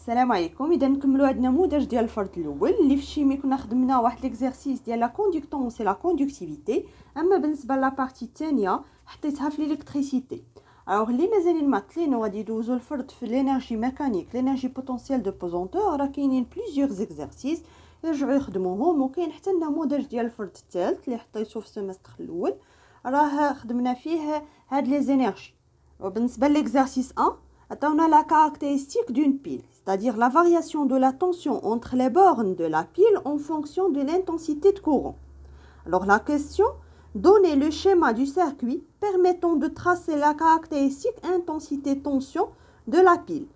السلام عليكم. اذا نكملوا هذا النموذج ديال الفرد الاول اللي في الشيمي كنا خدمنا واحد ليكزارسيس ديال لا كوندكتونس لا كوندكتيفيتي. اما بالنسبه لا بارتي الثانيه حطيتها في الالكتريسيتي. الوغ اللي مازالين ماكلين وغادي يدوزوا الفرد في لينيرجي ميكانيك لينيرجي بوتونسيال دو بوزونتور، راه كاينين بليزيور زيكزارسيس يرجعوا يخدموهم، وكاين حتى النموذج ديال الفرد الثالث اللي حطيته في السيمستر الاول راه خدمنا فيه هاد لي زينيرجي. وبالنسبه ليكزارسيس 1 عطاونا la caractéristique d'une pile, c'est-à-dire la variation de la tension entre les bornes de la pile en fonction de l'intensité de courant. Alors la question, donnez le schéma du circuit permettant de tracer la caractéristique intensité-tension de la pile.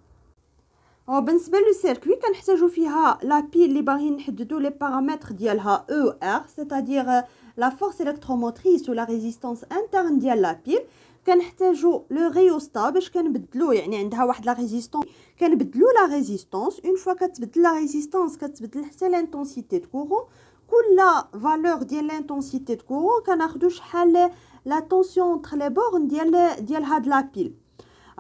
وبالنسبه للسيركوي كنحتاجو فيها لا بيل اللي باغيين نحددو لي بارامتر ديالها او ار، c'est-à-dire la force électromotrice ou la résistance interne ديال لا بيل. كنحتاجو لو ريوستا باش كنبدلو، يعني عندها واحد لا ريزيستونس كنبدلو لا ريزيستونس. اون فوا كتبدل لا ريزيستونس كتبدل حتى لانتونسيتي دو كورون. كل فالور ديال لانتونسيتي دو كورون كناخدو شحال لا طونسيون اونتر لي بورن ديال هاد لا بيل.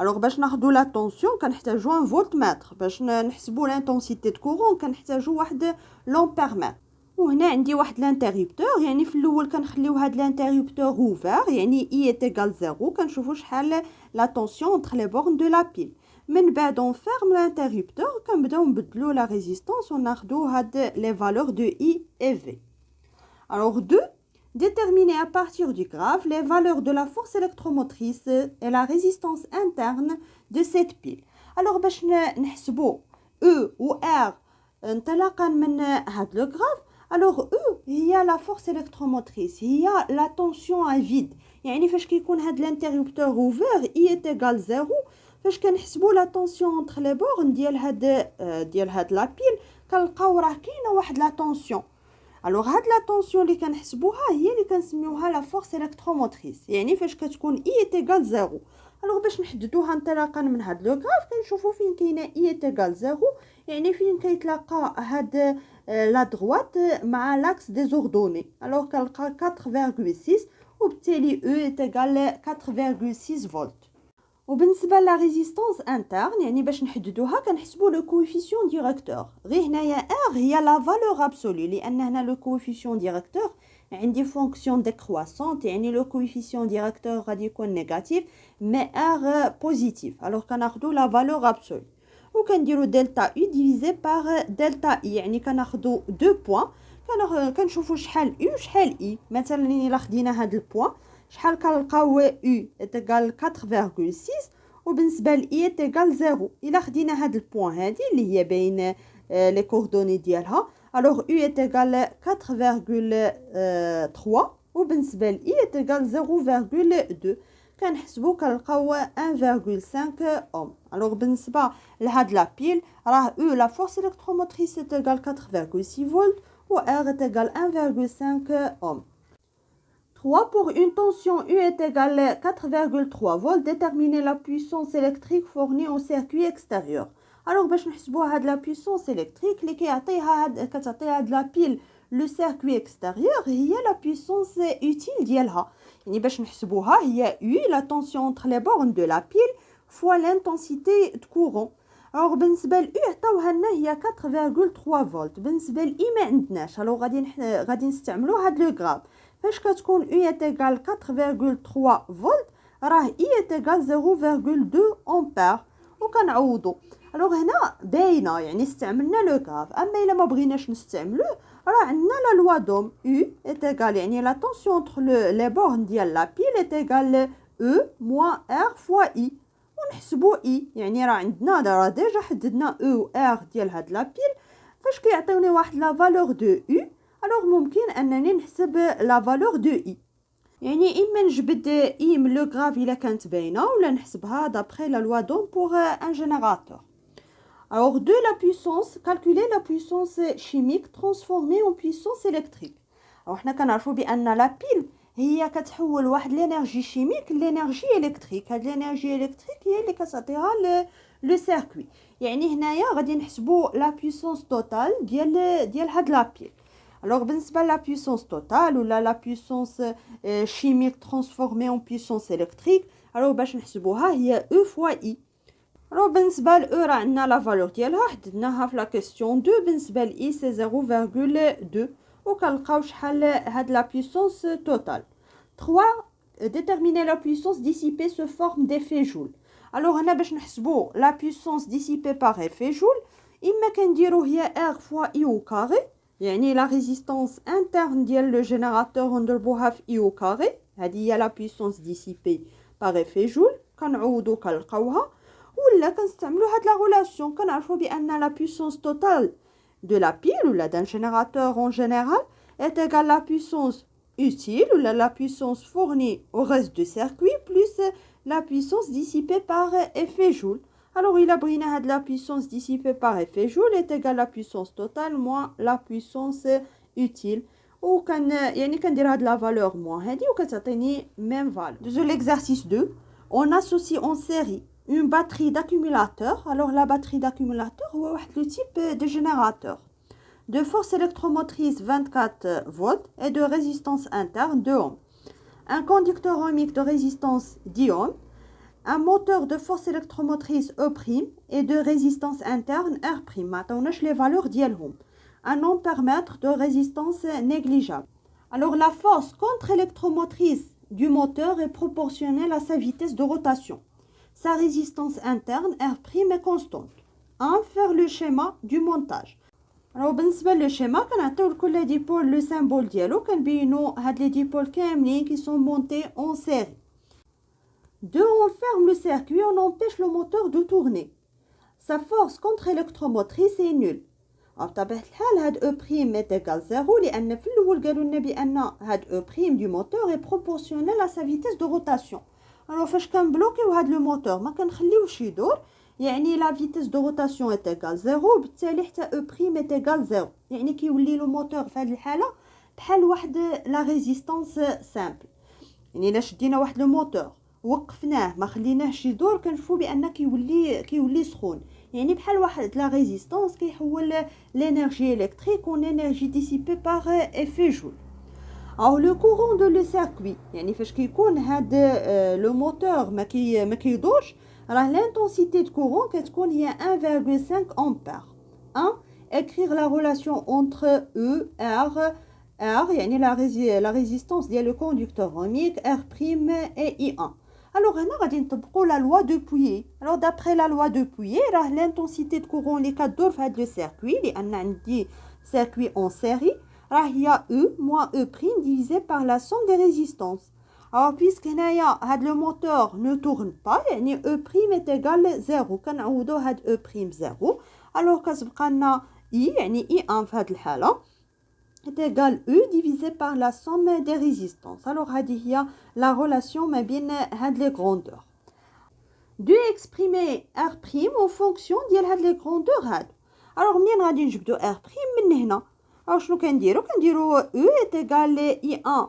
الوغ باش ناخدو لا طونسيون كنحتاجو ان فولتمتر، باش نحسبو لانتونسيتي دو كورون كنحتاجو واحد لومبيرمتر. وهنا عندي واحد لانتيريبتور، يعني في الاول كنخليو هاد لانتيريبتور اوفر، يعني اي ايتيغال 0، كنشوفو شحال لا طونسيون اونتر لي بورن دو لا بيل. من بعد اون فيرم لانتيريبتور كنبداو نبدلو لا ريزيستونس وناخدو هاد لي فالور دو اي اي في. الوغ 2 déterminer à partir du graphe les valeurs de la force électromotrice et la résistance interne de cette pile. Alors باش نحسبو E و R انطلاقا من هاد لو غراف. alors E هي la force électromotrice، هي la tension à vide، يعني فاش كيكون هاد الانتريبتور اوفر E égale 0، فاش كنحسبو لا طونسيون entre les bornes ديال هاد لا بيل كنلقاو راه كاينه واحد لا طونسيون. الوغ هاد لا طونسيون اللي كنحسبوها هي اللي كنسميوها لا فورس الكتروموتريس، يعني فاش كتكون اي ايتيغال 0. الوغ باش نحددوها انطلاقا من هاد لو غراف كنشوفو فين كاينه اي ايتيغال 0، يعني فين كيتلاقى هاد لا دروات مع لاكس دي زوردوني. الوغ كنلقى 4.6 وبالتالي او ايتيغال 4.6 فولت. وبالنسبه لا ريزيستانس انترن، يعني باش نحددوها كنحسبوا لو كوفيسيون ديريكتور. غير هنايا ار هي لا فالور ابسولو، لان هنا لو كوفيسيون ديريكتور عندي فونكسيون ديكرواسونت، يعني لو كوفيسيون ديريكتور غادي يكون نيجاتيف مي ار بوزيتيف. الوغ كناخذوا لا فالور ابسولو وكنديروا دلتا اي ديفيزي بار دلتا اي، يعني كناخذوا دو بوين كنشوفوا شحال او شحال اي. مثلا الا خدينا هذا البوين شحال كنلقاو او ايتيغال 4.6 وبالنسبه ل اي ايتيغال 0. الا خدينا هاد البوين هادي اللي هي بين لي كوردوني ديالها، الوغ او ايتيغال 4.3 وبالنسبه ل اي ايتيغال 0.2. كنحسبوا كنلقاو 1.5 اوم. الوغ بالنسبه لهاد لا بيل راه او لا فورس الكتروموتريس ايتيغال 4.6 فولت و ار ايتيغال 1.5 اوم. 3. Pour une tension U est égale à 4,3 volts, déterminer la puissance électrique fournie au circuit extérieur. Alors باش نحسبوها هاد لا puissance électrique اللي كتعطيها هاد لا بيل لو سيركوي اكستيريور هي لا puissance utile ديالها. يعني باش نحسبوها هي U la tension entre les bornes de la pile fois l'intensité de courant. alors بالنسبه ل U عطاوها لنا هي 4.3 فولت، بالنسبه ل I ما عندناش. alors غادي نستعملوا هاد لو غراف. فاش كتكون U ايتيغال 4.3 فولت راه I ايتيغال 0.2 امبير وكنعوضو. الوغ هنا باينه يعني استعملنا لو غراف. اما الا ما بغيناش نستعملوه راه عندنا لا لوا دوم U ايتيغال، يعني لا طونسيون انتر لي بورن ديال لا بيل ايتيغال E موان R فوا I ونحسبو I، يعني راه عندنا راه ديجا حددنا E و R ديال هاد لا بيل. فاش كيعطيوني واحد لا فالور دو U الوغ ممكن انني نحسب لا فالور دو اي، يعني اما نجبد اي من لو غراف الا كانت باينه ولا نحسبها دابري لا لوا دوم بوغ ان جينيراتور. alors de la puissance calculer la puissance chimique transformée en puissance électrique. حنا كنعرفوا بان لا بيل هي كتحول واحد لينيرجي شيميك لينيرجي الكتريك. هاد لينيرجي الكتريك هي اللي كتعطيها لو سيركوي. يعني هنايا غادي نحسبوا لا puissance توتال ديال هاد لا بيل. alors بالنسبه لا puissance totale ولا لا puissance chimique transformée en puissance électrique، alors باش نحسبوها هي E fois I. Alors بالنسبة ل E راه عندنا لا فالور ديالها حددناها في لا كيسيون 2 بالنسبة ل I سي 0,2 وكنلقاو شحال هاد لا puissance totale 3 déterminer la puissance dissipée sous forme d'effet joule. Alors هنا باش نحسبوا la puissance dissipée par effet joule إما كنديرو هي R fois I au carré يعني la résistance interne ديال le générateur نضربوها في I au carré هذه هي la puissance dissipée par effet joule كنعوضو كنلقاوها ولا كنستعملو هاد لا غولاسيون كنعرفو بان لا puissance totale de la pile ou d'un générateur en général est égale à la puissance utile ou la puissance fournie au reste du circuit plus la puissance dissipée par effet joule. Alors il a brûlé la puissance dissipée par effet joule est égale à la puissance totale moins la puissance utile. Ou كان يعني كندير هاد لا فالور موان هادي وكتعطيني même valeur. Dans l'exercice 2, on associe en série une batterie d'accumulateur. Alors la batterie d'accumulateur c'est le type de générateur de force électromotrice 24 volts et de résistance interne 2 ohms, un conducteur ohmique de résistance 10 ohms, un moteur de force électromotrice E' et de résistance interne R'. Maintenant, les valeurs ديالهم. Un ampèremètre de résistance négligeable. Alors la force contre-électromotrice du moteur est proportionnelle à sa vitesse de rotation. Sa résistance interne R' est constante. Faire le schéma du montage. Alors بالنسبه للشيما كنعطيو لكل ديبول لو سيمبول ديالو كنبينو هاد لي ديبول كاملين qui sont montés en série. 2 on ferme le circuit, on empêche le moteur de tourner. Sa force contre-électromotrice est nulle. بطبيعة الحال هاد E' est égal 0 لأن في الأول قالوا لنا بأن هاد E' du moteur est proportionnel à sa vitesse de rotation. Alors فاش كنبلوكيو هاد لو موتور ما كنخليوش يدور يعني لا فيتيس دو روتاسيون est égal 0 بالتالي حتى E' est égal 0 يعني كيولي لو موتور في هاد الحالة بحال واحد لا ريزيستانس سامبل. يعني الا شدينا واحد لو موتور وقفناه ما خليناهش يدور كنشوفوا بان كيولي سخون يعني بحال واحد لا ريزيستانس كيحول لينيرجي الكتريك اون انرجي ديسيبي باغ افي جول. او لو كورون دو لو سيركوي يعني فاش كيكون هاد لو موتور ما كيدورش راه l'intensité de courant كتكون هي 1,5 ampère. 1 écrire la relation entre E R يعني la résistance ديال le conducteur ohmique R' et I1. Alors هنا غادي نطبقوا la loi de Pouillet. Alors d'après la loi de Pouillet راه l'intensité de courant اللي كدور في هاد le circuit لان عندي circuit en série راه هي E moins E' divisé par la somme des résistances. Alors puisque هنايا هاد le moteur ne tourne pas يعني E' est égal 0 كنعوضو هاد E' 0 alors كتبقى لنا I يعني I1 في هاد الحالة est égal E divisé par la somme des résistances. Alors هذه هي la relation ما بين هاد les grandeurs. De exprimer R' en fonction ديال هاد les grandeurs هادو. Alors منين غادي نجبدو R' من هنا. Alors شنو كنديرو E est égal I1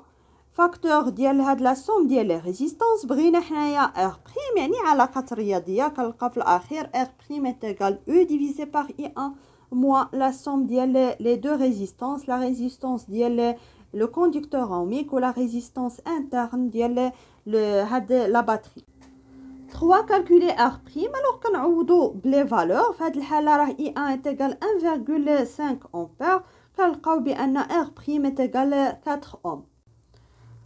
فاكتور ديال هاد لا سوم ديال لي ريزيستانس بغينا حنايا R' يعني علاقة رياضية كنلقى في الأخير R' est égal E divisé par I1 moins la somme ديال les deux résistances, la résistance ديال le conducteur ohmique ou la résistance interne ديال la batterie. 3 calculer R', alors كنعوضو بلي فالور في هاد الحالة راه I1 est égal 1,5 ampère كنلقاو بأن R' est égal 4 ohms.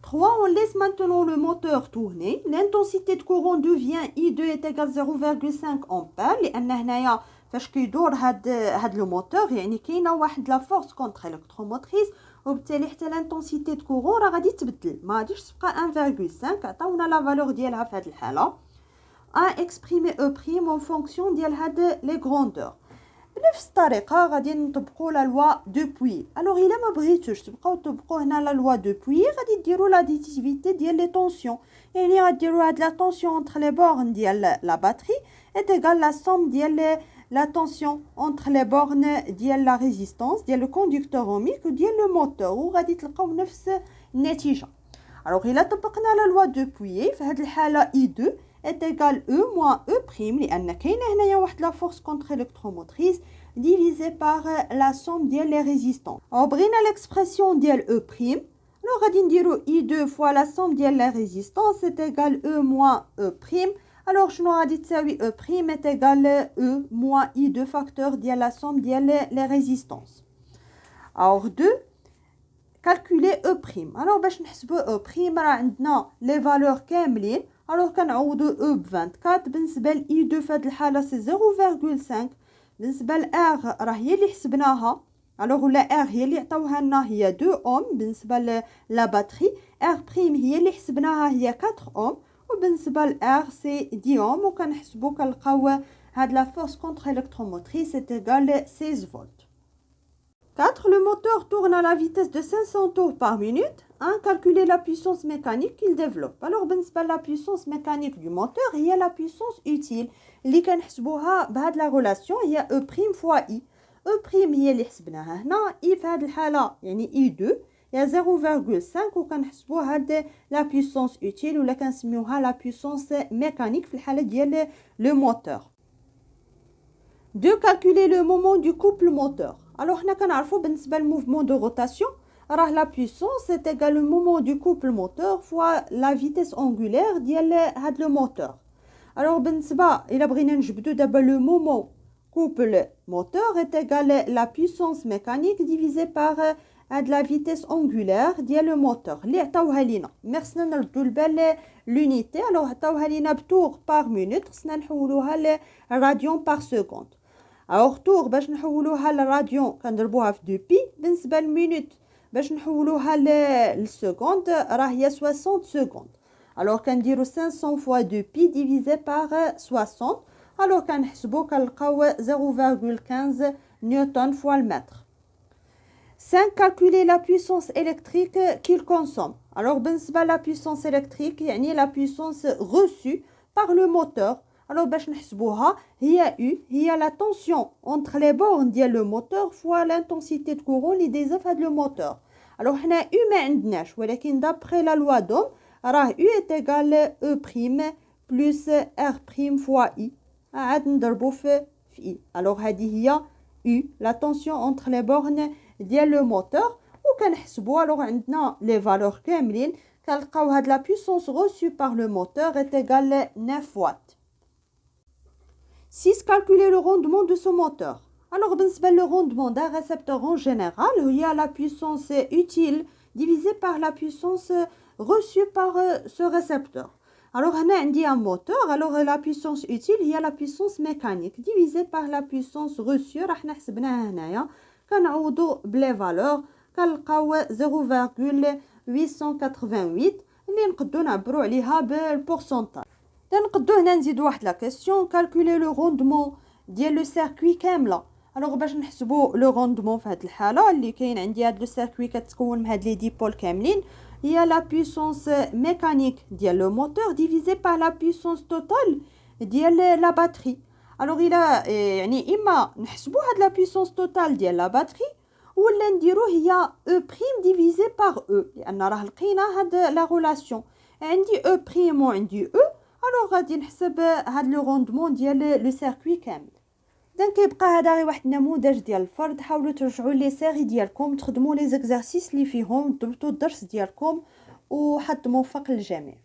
3 on laisse maintenant le moteur tourner, l'intensité de courant devient I2 est égal 0,5 ampère لأن هنايا فاش كيدور هاد لو موتور يعني كاينه واحد لا فورس كونتر الكتروموتريس وبالتالي حتى لانتونسيتي دو كورون راه غادي تبدل ما غاديش تبقى 1,5 عطاونا لا فالور ديالها في هاد الحاله اكسبريمي E' اون فونكسيون ديال هاد لي غروندور. بنفس الطريقه غادي نطبقوا لا لوا دو بوي. الوغ الا ما بغيتوش تبقاو تطبقوا هنا لا لوا دو بوي غادي ديروا لاديتيفيتي ديال لي طونسيون يعني غديروا هاد لا طونسيون انتر لي بورن ديال لا باتري est égal la somme ديال la tension entre les bornes ديال la résistance ديال le conducteur ohmique وديال le moteur وغادي تلقاو نفس النتيجه. alors الا طبقنا la loi de Pouillet في هذه الحاله I2 est égal E moins E' لان كاينه هنايا واحد لا فورس كونتر الكتروموتريس divisé par la somme ديال les résistances. بغينا l'expression ديال E', alors غادي نديرو I2 fois la somme ديال la résistance est égal E moins E'. alors شنو غادي تساوي E prime est égal E moins I de facteur ديال la somme ديال les résistances. alors 2 calculer E prime. alors باش نحسبوا E prime راه عندنا les valeurs كاملين. alors كنعوضوا E ب 24 بالنسبه ل I2 في هذه الحاله سي 0.5 بالنسبه ل R راه هي اللي حسبناها. alors ولا R هي اللي عطاوها لنا هي 2 اوم بالنسبه لا باتري. R prime هي اللي حسبناها هي 4 اوم وبالنسبه ل R سي 10 اوم وكنحسبوا كنلقاو هاد لا فورس كونتر électromotrice est égale 16 volts. 4. Le moteur tourne à la vitesse de 500 tours par minute. 1. Calculer la puissance mécanique qu'il développe. Alors, la puissance mécanique du moteur, il y a la puissance utile. اللي كنحسبوها بهاد la relation هي E' fois I. E' هي اللي حسبناها هنا. I في هاد الحالة يعني I2 هي 0.5 وكنحسبوا هاد la puissance utile ولا كنسميوها la puissance mécanique في الحالة ديال le moteur. 2. Calculer le moment du couple moteur. alors حنا كنعرفوا بالنسبه للموفمون دو روتاسيون راه لا puissance est égal au moment du couple moteur fois la vitesse angulaire ديال هاد لو موتور. alors بالنسبه الا بغينا نجبدوا دابا لو مومون couple moteur est égal la puissance mécanique divisé par هاد la vitesse angulaire ديال لو موتور اللي عطاوها لينا. مي خصنا نردوا البال لونيتي. alors عطاوها لينا بتور بار مينوت خصنا نحولوها لراديون بار سكوند. alors tour باش نحولوها للراديون كنضربوها في 2 بي بالنسبه للمينوت باش نحولوها للسكوند راه هي 60 سكوند. alors كنديروا 500 fois 2 بي divisé par 60. alors كنحسبوا كنلقاو 0.15 نيوتن fois le mètre. 5. Calculer la puissance électrique qu'il consomme. alors بالنسبه la puissance électrique يعني la puissance reçue par le moteur. alors باش نحسبوها هي U هي la tension entre les bornes ديال le moteur fois l'intensité de courant اللي دايزه في هذا le moteur. alors حنا U ما عندناش ولكن d'après la loi d'Ohm راه U est égal E prime plus R prime fois I عاد نضربو في I. alors هذه هي U la tension entre les bornes ديال le moteur وكنحسبوا alors عندنا les valeurs كاملين كنلقاو هاد la puissance reçue par le moteur est égal 9 watts. 6. Calculer le rendement de ce moteur. alors بالنسبة le rendement d'un récepteur en général هي la puissance utile divisée par la puissance reçue par ce récepteur. alors هنا عندي un moteur. alors la puissance utile هي la puissance mécanique divisée par la puissance reçue راح نحسبناها هنايا كنعوضوا بلي فالور كنلقاو 0.888 اللي نقدروا نعبروا عليها بالبورسونتاج. نقدروا هنا نزيدوا واحد لا كيسيون كالكولي لو روندمون ديال لو سيركوي كامله. الوغ باش نحسبوا لو روندمون في هذه الحاله اللي كاين عندي هاد لو سيركوي كتكون من هاد لي ديبول كاملين هي لا بويسونس ميكانيك ديال لو موتور ديفيزي بار لا بويسونس توتال ديال لا باتري. الوغ الا يعني اما نحسبوا هاد لا بويسونس توتال ديال لا باتري ولا نديرو هي او بريم ديفيزي بار او لان راه لقينا هاد لا ريلاسيون عندي او بريم وعندي او. الوغ غادي نحسب هاد لو روندمون ديال لو سيركوي كامل. اذا كيبقى هذا غير واحد النموذج ديال الفرد. حاولوا ترجعوا لي سيري ديالكم تخدموا لي زيكزارسيس اللي فيهم ضبطوا الدرس ديالكم وحظ موفق للجميع.